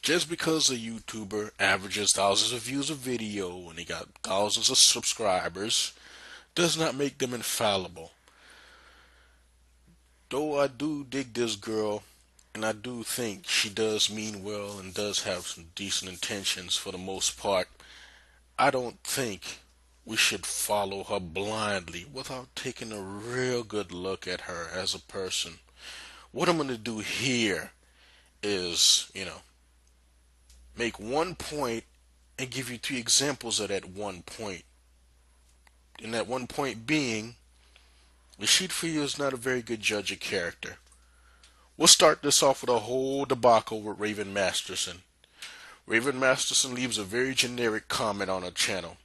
Just because a YouTuber averages thousands of views a video and he got thousands of subscribers does not make them infallible. Though I do dig this girl, and I do think she does mean well and does have some decent intentions for the most part, I don't think we should follow her blindly without taking a real good look at her as a person. What I'm going to do here is, make one point and give you three examples of that one point. And that one point being, Lashid for you is not a very good judge of character. We'll start this off with a whole debacle with Raven Masterson. Raven Masterson leaves a very generic comment on her channel.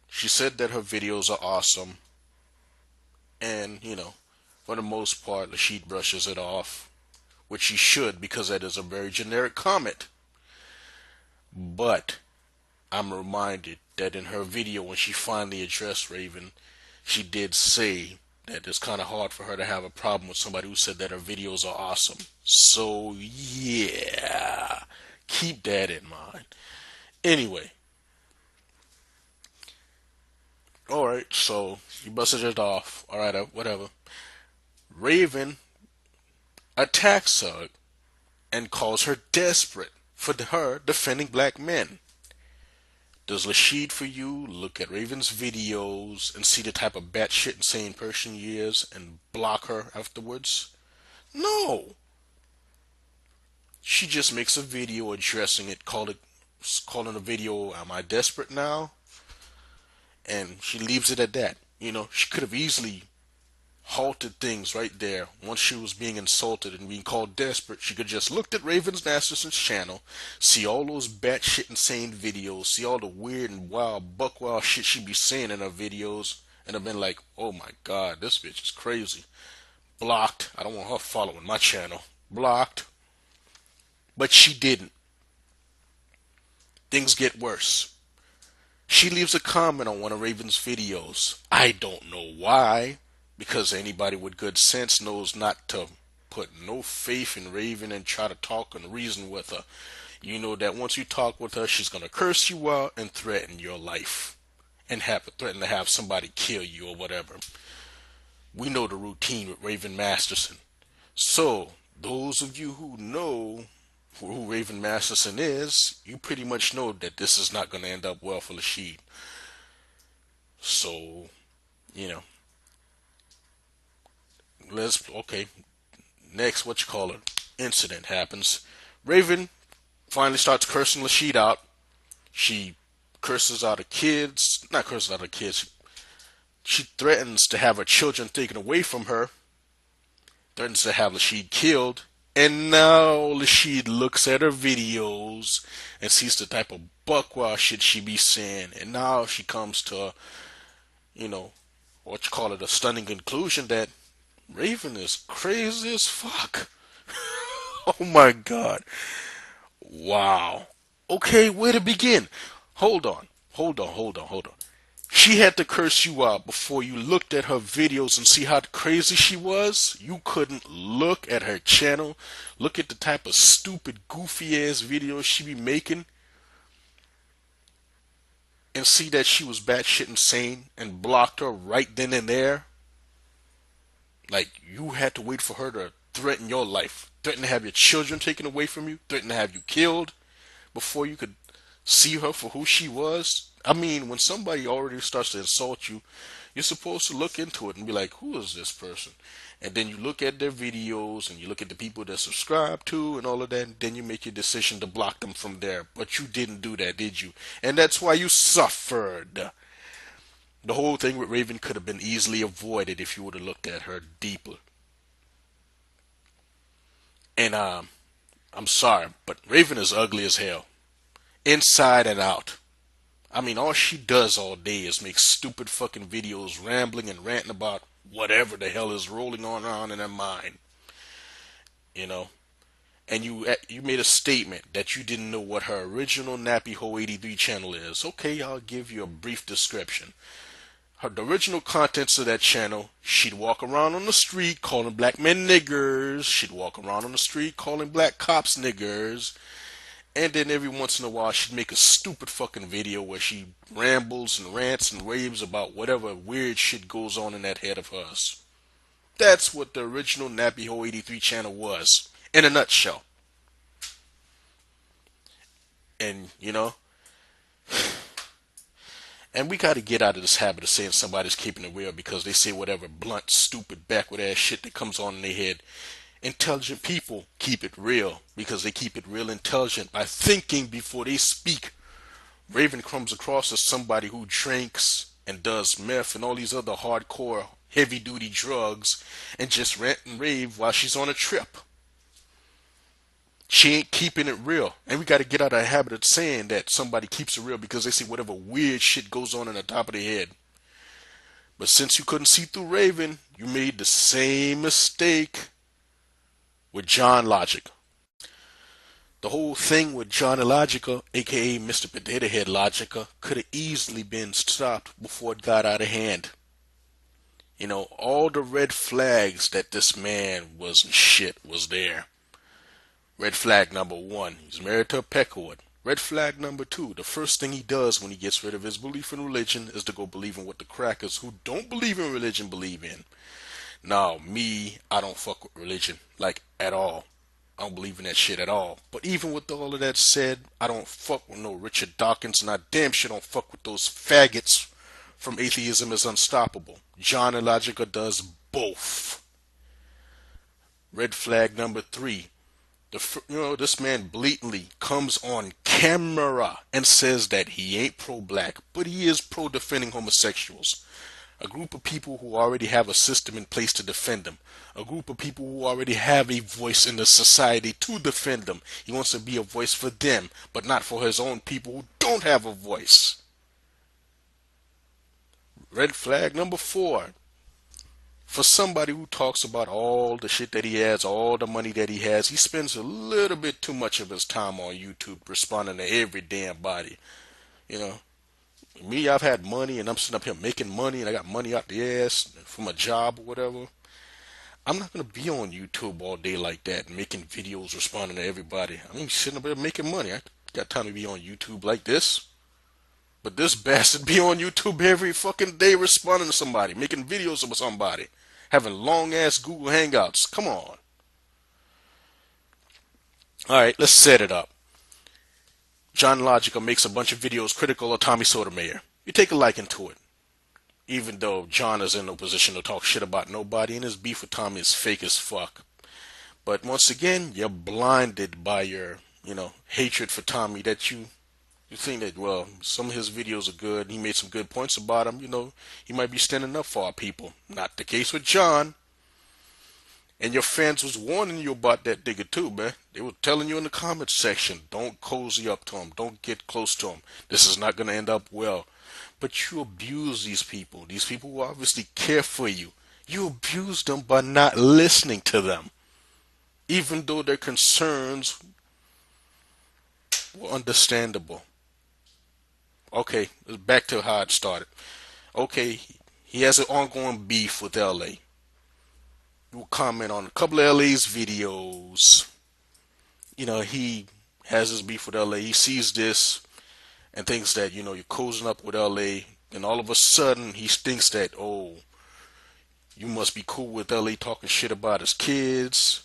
She said that her videos are awesome, and, for the most part, Lashid brushes it off, which she should because that is a very generic comment. But I'm reminded that in her video, when she finally addressed Raven, she did say that it's kind of hard for her to have a problem with somebody who said that her videos are awesome. So, yeah, keep that in mind. Anyway, alright, so you busted it off. Alright, whatever. Raven attacks her and calls her desperate for her defending black men. Does Lashid for you look at Raven's videos and see the type of batshit insane person she is and block her afterwards? No. She just makes a video addressing it, calling the video, "Am I desperate now?" And she leaves it at that. She could have easily halted things right there. Once she was being insulted and being called desperate, she could just looked at Raven Masterson's channel, see all those batshit insane videos, see all the weird and wild, buck wild shit she be saying in her videos, and have been like, "Oh my god, this bitch is crazy." Blocked. I don't want her following my channel. Blocked. But she didn't. Things get worse. She leaves a comment on one of Raven's videos. I don't know why, because anybody with good sense knows not to put no faith in Raven and try to talk and reason with her. You know that once you talk with her, she's going to curse you out and threaten your life. And threaten to have somebody kill you or whatever. We know the routine with Raven Masterson. So, those of you who know who Raven Masterson is, you pretty much know that this is not going to end up well for Lashid. So, you know, okay, next, incident happens. Raven finally starts cursing Lashid out. She curses out her kids, not curses out her kids, she threatens to have her children taken away from her, threatens to have Lashid killed, and now Lashid looks at her videos and sees the type of buckwild shit she be saying, and now she comes to, a stunning conclusion that Raven is crazy as fuck. Oh my god. Wow. Okay, where to begin? Hold on. She had to curse you out before you looked at her videos and see how crazy she was. You couldn't look at her channel, look at the type of stupid, goofy ass videos she be making, and see that she was batshit insane and blocked her right then and there. Like, you had to wait for her to threaten your life, threaten to have your children taken away from you, threaten to have you killed before you could see her for who she was. I mean, when somebody already starts to insult you, you're supposed to look into it and be like, who is this person? And then you look at their videos and you look at the people that subscribe to and all of that, and then you make your decision to block them from there. But you didn't do that, did you? And that's why you suffered. The whole thing with Raven could have been easily avoided if you would have looked at her deeper. And I'm sorry, but Raven is ugly as hell, inside and out. I mean, all she does all day is make stupid fucking videos, rambling and ranting about whatever the hell is rolling on in her mind. You know, and you made a statement that you didn't know what her original Nappy Ho 83 channel is. Okay, I'll give you a brief description. The original contents of that channel, she'd walk around on the street calling black men niggers. She'd walk around on the street calling black cops niggers. And then every once in a while, she'd make a stupid fucking video where she rambles and rants and raves about whatever weird shit goes on in that head of hers. That's what the original Nappy Ho 83 channel was, in a nutshell. And, and we gotta get out of this habit of saying somebody's keeping it real because they say whatever blunt, stupid, backward ass shit that comes on in their head. Intelligent people keep it real because they keep it real intelligent by thinking before they speak. Raven comes across as somebody who drinks and does meth and all these other hardcore, heavy duty drugs and just rant and rave while she's on a trip. She ain't keeping it real. And we got to get out of the habit of saying that somebody keeps it real because they say whatever weird shit goes on in the top of their head. But since you couldn't see through Raven, you made the same mistake with John Logic. The whole thing with John Logica, aka Mr. Potato Head Logica, could have easily been stopped before it got out of hand. All the red flags that this man wasn't shit was there. Red flag number 1, he's married to a peckwood. Red flag number 2, the first thing he does when he gets rid of his belief in religion is to go believe in what the crackers who don't believe in religion believe in. Now, me, I don't fuck with religion, like, at all. I don't believe in that shit at all. But even with all of that said, I don't fuck with no Richard Dawkins, and I damn sure don't fuck with those faggots from Atheism is Unstoppable. John Logica does both. Red flag number 3. This man blatantly comes on camera and says that he ain't pro-black, but he is pro-defending homosexuals. A group of people who already have a system in place to defend them. A group of people who already have a voice in the society to defend them. He wants to be a voice for them, but not for his own people who don't have a voice. Red flag number 4. For somebody who talks about all the shit that he has, all the money that he has, he spends a little bit too much of his time on YouTube responding to every damn body. Me, I've had money and I'm sitting up here making money and I got money out the ass from a job or whatever. I'm not going to be on YouTube all day like that making videos responding to everybody. I'm sitting up here making money. I got time to be on YouTube like this. But this bastard be on YouTube every fucking day responding to somebody, making videos of somebody, having long ass Google Hangouts. Come on. Alright, let's set it up. John Logica makes a bunch of videos critical of Tommy Sotomayor. You take a liking to it. Even though John is in no position to talk shit about nobody and his beef with Tommy is fake as fuck. But once again, you're blinded by your, hatred for Tommy that you think that, well, some of his videos are good. He made some good points about him. He might be standing up for our people. Not the case with John. And your fans was warning you about that nigga too, man. They were telling you in the comments section, don't cozy up to him. Don't get close to him. This is not going to end up well. But you abuse these people. These people who obviously care for you. You abuse them by not listening to them. Even though their concerns were understandable. Okay, back to how it started. Okay, he has an ongoing beef with LA. You will comment on a couple of LA's videos. He has his beef with LA. He sees this and thinks that, you're cozying up with LA. And all of a sudden, he thinks that, oh, you must be cool with LA talking shit about his kids.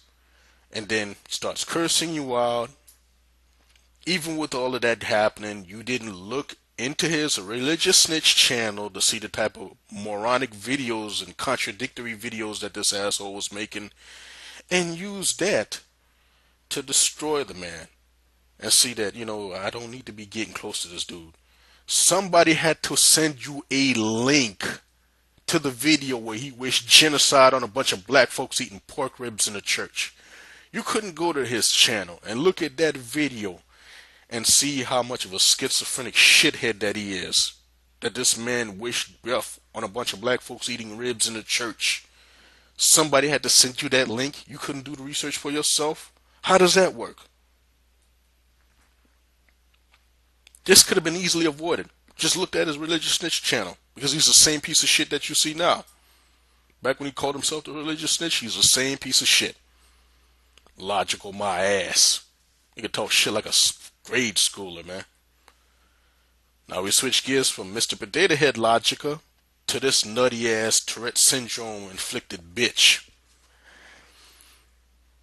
And then starts cursing you out. Even with all of that happening, you didn't look into his religious snitch channel to see the type of moronic videos and contradictory videos that this asshole was making, and use that to destroy the man and see that, I don't need to be getting close to this dude. Somebody had to send you a link to the video where he wished genocide on a bunch of black folks eating pork ribs in a church. You couldn't go to his channel and look at that video and see how much of a schizophrenic shithead that he is. That this man wished death on a bunch of black folks eating ribs in a church. Somebody had to send you that link. You couldn't do the research for yourself. How does that work? This could have been easily avoided. Just look at his religious snitch channel. Because he's the same piece of shit that you see now. Back when he called himself the religious snitch, he's the same piece of shit. Logical my ass. He could talk shit like a Grade schooler, man. Now we switch gears from Mr. Potato Head Logica to this nutty ass Tourette syndrome inflicted bitch.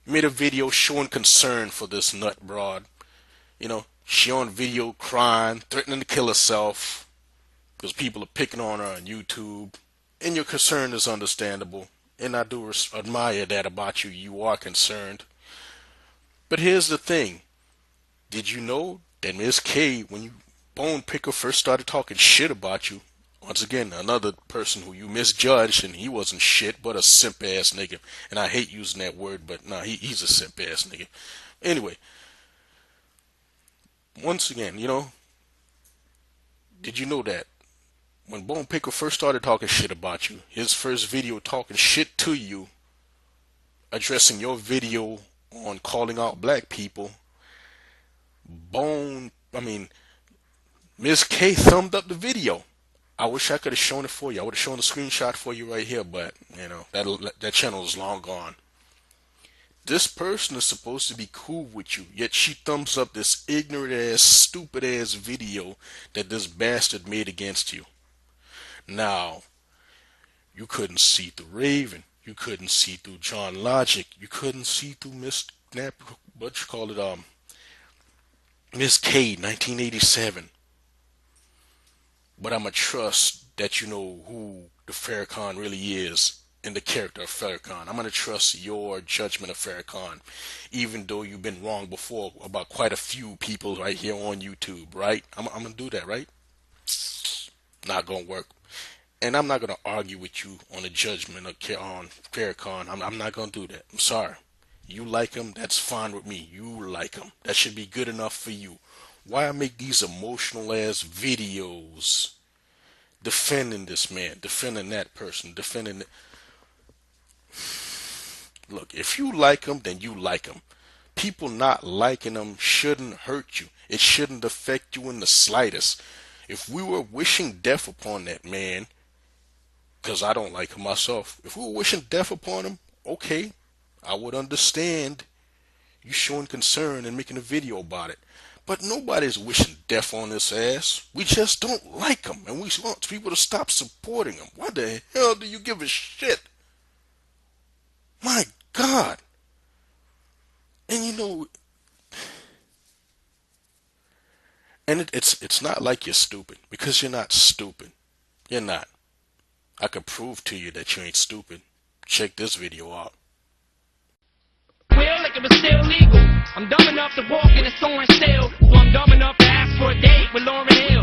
Made a video showing concern for this nut broad. You know, she on video crying, threatening to kill herself because people are picking on her on YouTube. And your concern is understandable. And I do admire that about you. You are concerned. But here's the thing. Did you know that Miss K, when you Bone Picker first started talking shit about you, once again, another person who you misjudged, and he wasn't shit, but a simp ass nigga. And I hate using that word, but nah, he's a simp ass nigga. Anyway, once again, you know, did you know that when Bone Picker first started talking shit about you, his first video talking shit to you, addressing your video on calling out black people, Miss K thumbed up the video. I wish I could have shown it for you. I would have shown the screenshot for you right here, but you know that channel is long gone. This person is supposed to be cool with you, yet she thumbs up this ignorant ass, stupid ass video that this bastard made against you. Now, you couldn't see through Raven, you couldn't see through John Logic, you couldn't see through Miss Miss K, 1987. But I'ma trust that you know who the Farracon really is in the character of Farrakhan. I'm gonna trust your judgment of Farrakhan, even though you've been wrong before about quite a few people right here on YouTube, right? I'm gonna do that, right? Not gonna work. And I'm not gonna argue with you on the judgment on Farrakhan. I'm not gonna do that. I'm sorry. You like him, that's fine with me. You like him. That should be good enough for you. Why I make these emotional ass videos defending this man, defending that person, defending... Look, if you like him, then you like him. People not liking him shouldn't hurt you. It shouldn't affect you in the slightest. If we were wishing death upon that man, because I don't like him myself, if we were wishing death upon him, okay, I would understand you showing concern and making a video about it. But nobody's wishing death on this ass. We just don't like him, and we want people to stop supporting him. Why the hell do you give a shit? My God. And you know, and it's not like you're stupid, because you're not stupid. You're not. I could prove to you that you ain't stupid. Check this video out. Like it was still legal. I'm dumb enough to walk in a soaring still, so I'm dumb enough to ask for a date with Lauren Hill.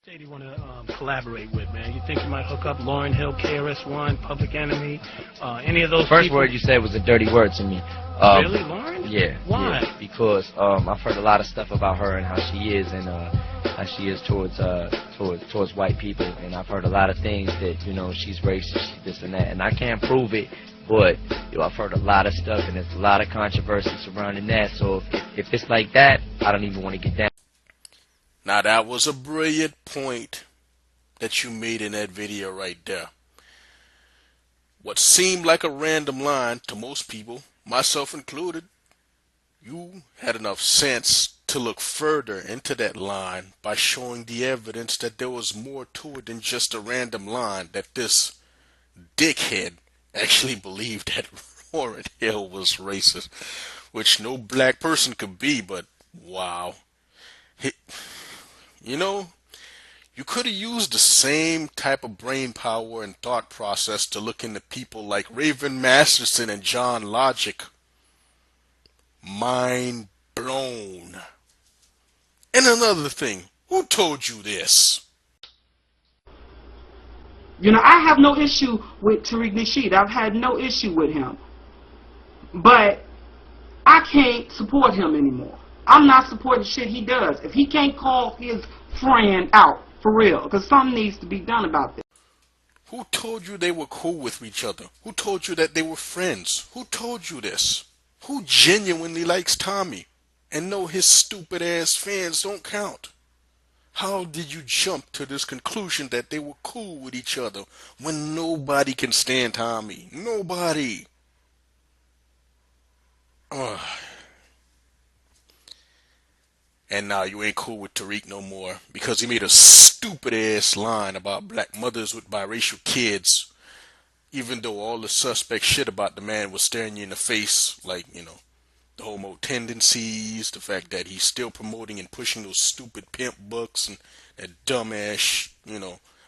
Do you want to collaborate with, man? You think you might hook up Lauren Hill, KRS-One, Public Enemy, any of those First people? word you said was a dirty word to me. Really, Lauren? Yeah. Why? Yeah, because I've heard a lot of stuff about her and how she is, and how she is towards white people, and I've heard a lot of things that, you know, she's racist, she's this and that, and I can't prove it, but you know, I've heard a lot of stuff, and there's a lot of controversy surrounding that. So if it's like that, I don't even want to get down. Now that was a brilliant point that you made in that video right there. What seemed like a random line to most people, myself included, you had enough sense to look further into that line by showing the evidence that there was more to it than just a random line, that this dickhead actually believed that Lauren Hill was racist, which no black person could be, but wow. You know, you could have used the same type of brain power and thought process to look into people like Raven Masterson and John Logic. Mind blown. And another thing, who told you this? You know, I have no issue with Tariq Lashid. I've had no issue with him. But I can't support him anymore. I'm not supporting shit he does. If he can't call his friend out, for real, because something needs to be done about this. Who told you they were cool with each other? Who told you that they were friends? Who told you this? Who genuinely likes Tommy and know his stupid ass fans don't count? How did you jump to this conclusion that they were cool with each other when nobody can stand Tommy? Nobody. Ugh. And now you ain't cool with Tariq no more because he made a stupid ass line about black mothers with biracial kids, even though all the suspect shit about the man was staring you in the face, like, the homo tendencies, the fact that he's still promoting and pushing those stupid pimp books and that dumbass,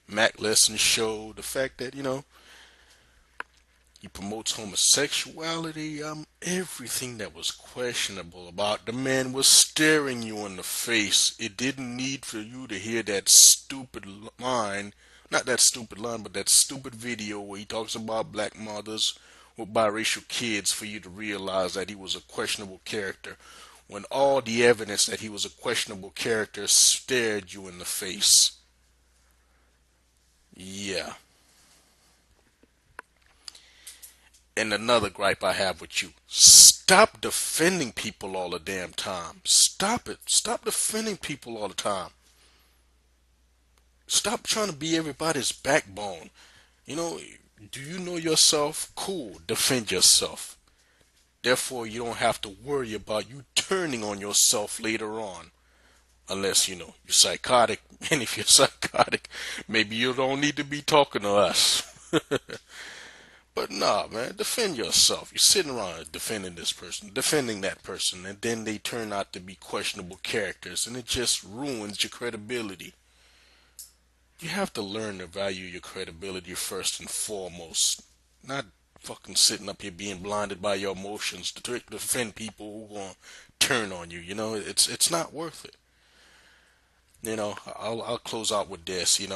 Mac lesson show, the fact that, he promotes homosexuality. Everything that was questionable about the man was staring you in the face. It didn't need for you to hear that stupid line, not that stupid line, but that stupid video where he talks about black mothers with biracial kids for you to realize that he was a questionable character. When all the evidence that he was a questionable character stared you in the face. Yeah. And another gripe I have with you. Stop defending people all the damn time. Stop it. Stop defending people all the time. Stop trying to be everybody's backbone. Do you know yourself? Cool. Defend yourself. Therefore, you don't have to worry about you turning on yourself later on. Unless, you're psychotic. And if you're psychotic, maybe you don't need to be talking to us. But nah, man, defend yourself. You're sitting around defending this person, defending that person, and then they turn out to be questionable characters, and it just ruins your credibility. You have to learn to value your credibility first and foremost. Not fucking sitting up here being blinded by your emotions to defend people who gonna turn on you. It's not worth it. I'll close out with this. You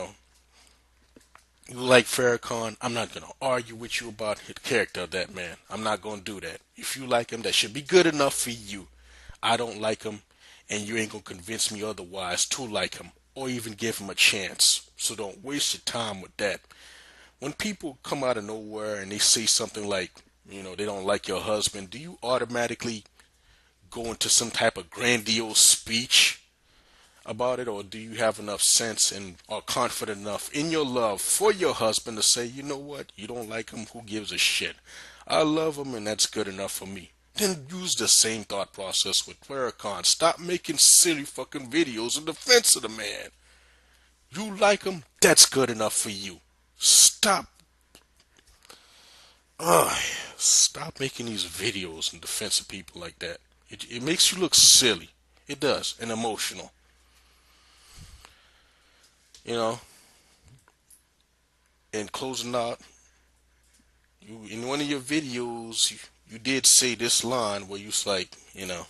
like Farrakhan, I'm not going to argue with you about the character of that man. I'm not going to do that. If you like him, that should be good enough for you. I don't like him, and you ain't going to convince me otherwise to like him or even give him a chance. So don't waste your time with that. When people come out of nowhere and they say something like, they don't like your husband, do you automatically go into some type of grandiose speech about it, or do you have enough sense and are confident enough in your love for your husband to say, you know what, you don't like him, who gives a shit? I love him and that's good enough for me. Then use the same thought process with Farrakhan. Stop making silly fucking videos in defense of the man. You like him, that's good enough for you. Stop. Stop making these videos in defense of people like that. It makes you look silly. It does, and emotional. And closing out, in one of your videos, you did say this line where you was like, you're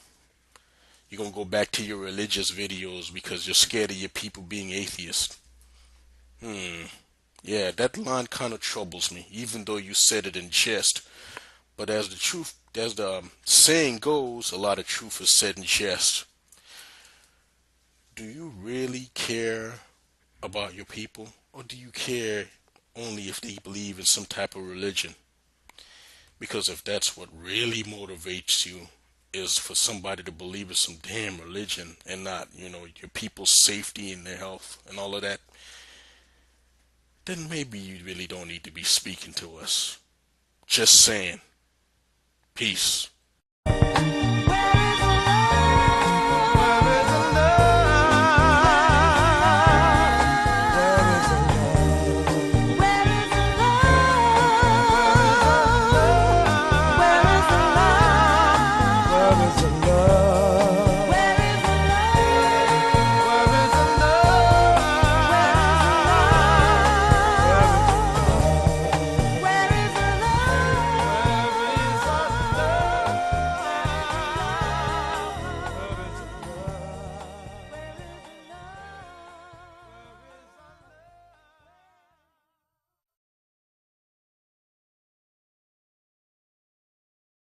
going to go back to your religious videos because you're scared of your people being atheist. Yeah, that line kind of troubles me, even though you said it in jest. But as the saying goes, a lot of truth is said in jest. Do you really care about your people, or do you care only if they believe in some type of religion? Because if that's what really motivates you, is for somebody to believe in some damn religion and not, your people's safety and their health and all of that, then maybe you really don't need to be speaking to us. Just saying. Peace.